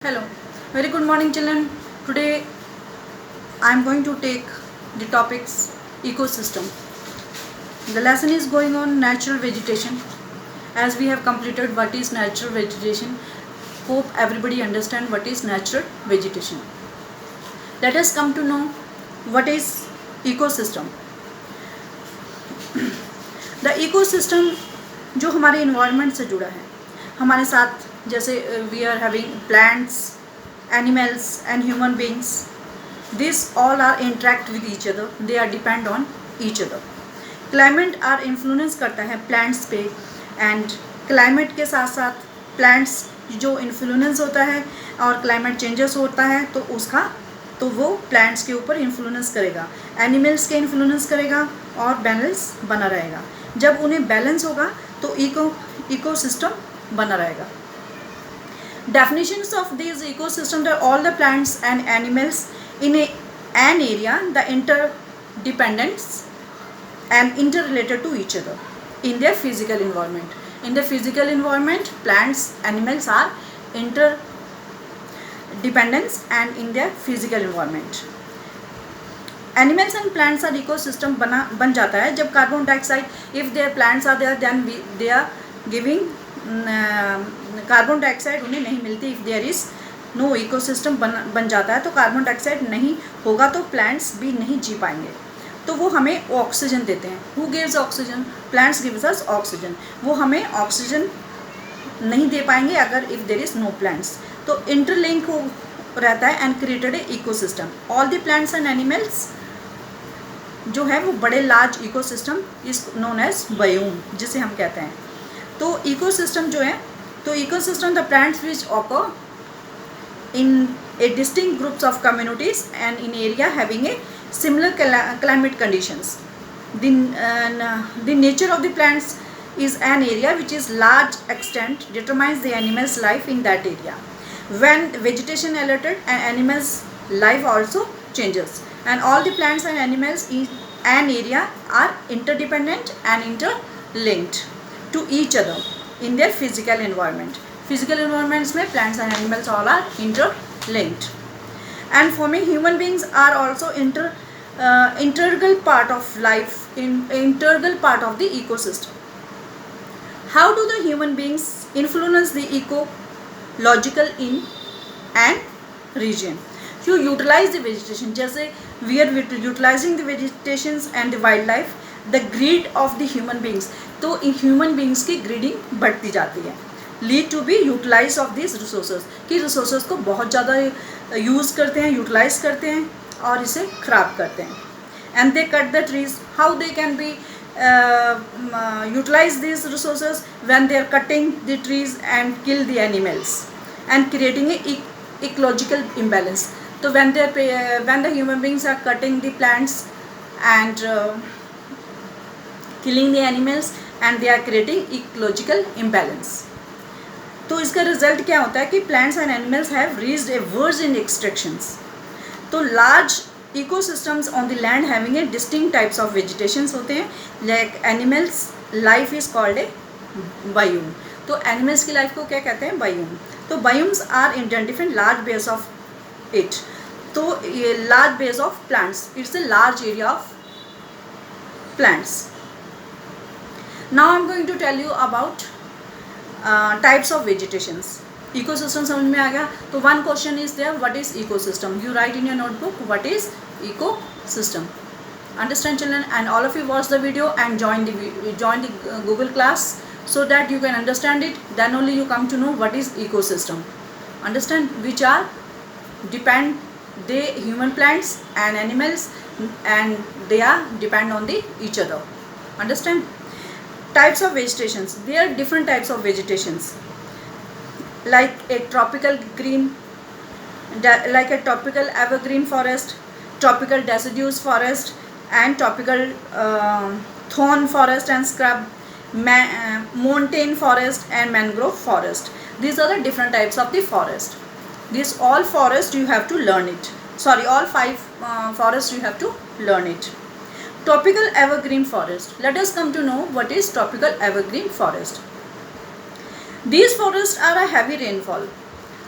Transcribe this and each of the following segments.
Hello, very good morning children. Today I am going to take the topics ecosystem. The lesson is going on natural vegetation. As we have completed what is natural vegetation, hope everybody understand what is natural vegetation. Let us come to know what is ecosystem. The ecosystem जो हमारे environment से जुड़ा है, हमारे साथ जैसे we are having plants, animals and human beings, this all are interact with each other, they are depend on each other. Climate are influence करता है प्लांट्स पे, एंड क्लाइमेट के साथ साथ प्लांट्स जो इन्फ्लुएंस होता है और क्लाइमेट चेंजेस होता है तो वो प्लांट्स के ऊपर इन्फ्लुएंस करेगा, एनिमल्स के इन्फ्लुएंस करेगा और बैलेंस बना रहेगा. जब उन्हें बैलेंस होगा तो इकोसिस्टम बना रहेगा. Definitions of these ecosystems are all the plants and animals in an area, the interdependence and interrelated to each other in their physical environment. In the physical environment, plants, animals are interdependence and in their physical environment. Animals and plants are ecosystem बन जाता है जब carbon dioxide, if their plants are there then they are giving carbon dioxide उन्हें नहीं मिलती. If there is no ecosystem बन जाता है तो कार्बन डाइऑक्साइड नहीं होगा तो प्लांट्स भी नहीं जी पाएंगे. तो वो हमें ऑक्सीजन देते हैं. Who gives oxygen? Plants gives us oxygen. वो हमें ऑक्सीजन नहीं दे पाएंगे अगर if there is no plants. तो इंटरलिंक हो रहता है and created a ecosystem. All the plants and animals जो है वो बड़े large ecosystem is known as biome, जिसे हम कहते हैं. तो इकोसिस्टम जो है, तो ecosystem the plants which occur in a distinct groups of communities and in area having a similar climate conditions. The nature of the plants is an area which is large extent determines the animals life in that area. When vegetation alerted and animals life also changes, and all the plants and animals in an area are interdependent and interlinked to each other in their physical environment. Physical environments में plants and animals all are interlinked, and forming human beings are also integral part of life, integral part of the ecosystem. How do the human beings influence the ecological in an region? You utilize the vegetation, जैसे we are utilizing the vegetations and the wildlife, the greed of the human beings. तो human beings की greeding बढ़ती जाती है. Lead to be utilize of these resources, कि resources को बहुत ज़्यादा use करते हैं, utilize करते हैं और इसे खराब करते हैं. And they cut the trees. How they can be utilize these resources? When they are cutting the trees and kill the animals and creating a ecological imbalance. So when the human beings are cutting the plants and killing the animals and they are creating ecological imbalance. तो इसका result क्या होता है कि plants and animals have reached a verge in extractions. तो large ecosystems on the land having a distinct types of vegetations होते हैं. Like animals life is called a biome. तो animals की life को क्या कहते हैं? biome. तो biomes are in different large base of it. तो ये large base of plants, it's a large area of plants. Now I'm going to tell you about types of vegetations. Ecosystem समझ में आ गया. तो one question is there, what is ecosystem? You write in your notebook what is ecosystem. Understand children, and all of you watch the video and join the Google class so that you can understand it. Then only you come to know what is ecosystem. Understand? Which are human plants and animals, and they are depend on each other. Understand? Types of vegetations. There are different types of vegetations. Like a tropical evergreen forest, tropical deciduous forest, and tropical thorn forest and scrub, montane forest and mangrove forest. These are the different types of the forest. These all forest you have to learn it. Sorry, all 5 forests you have to learn it. Tropical evergreen forest. Let us come to know what is tropical evergreen forest. These forests are a heavy rainfall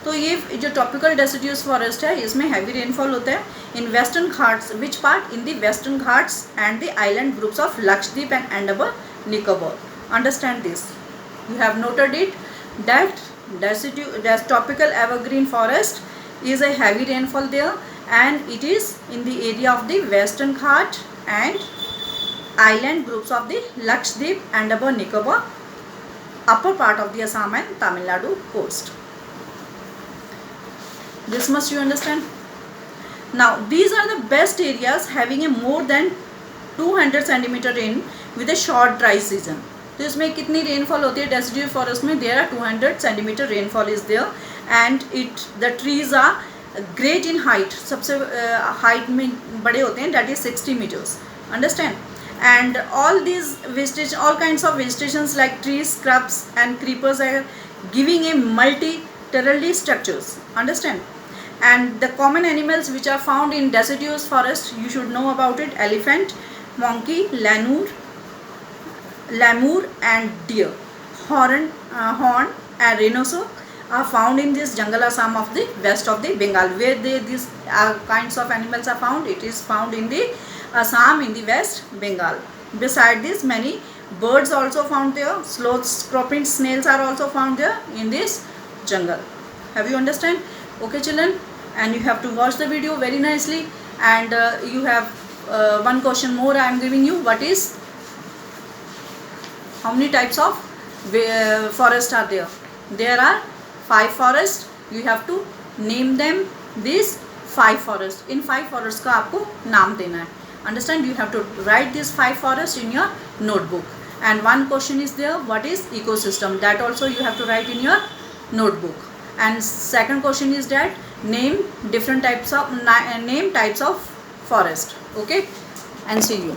तो ये जो tropical deciduous forest है इसमें heavy rainfall होता है in western Ghats, which part in the western Ghats and the island groups of Lakshadweep and Andaman Nicobar. Understand this. You have noted it that tropical evergreen forest is a heavy rainfall there, and it is in the area of the Western Ghat and island groups of the Lakshadweep, Andaman Nicobar, upper part of the Assam and Tamil Nadu coast. This must you understand. Now these are the best areas having a more than 200 centimeter rain with a short dry season. तो इसमें कितनी rainfall होती है deciduous forest में? There are 200 centimetre rainfall is there and the trees are great in height. सबसे height में बड़े होते हैं, that is 60 metres. Understand. And all these vegetation, all kinds of vegetations like trees, scrubs and creepers are giving a multi-terrary structures. Understand. And the common animals which are found in deciduous forest, you should know about it: elephant, monkey, lemur and deer. Horn and rhinoceros are found in this jungle Assam of the west of the Bengal. Where these kinds of animals are found? It is found in the Assam in the west Bengal. Beside this, many birds also found there. Sloths, scorpions, snails are also found there in this jungle. Have you understand? Okay children, and you have to watch the video very nicely, and you have one question more I am giving you. What is, how many types of forest are there? There are 5 forests. You have to name them, these 5 forests. In 5 forests का आपको नाम देना है. Understand? You have to write these 5 forests in your notebook. And one question is there: what is ecosystem? That also you have to write in your notebook. And second question is that name different types of forest. Okay, and see you.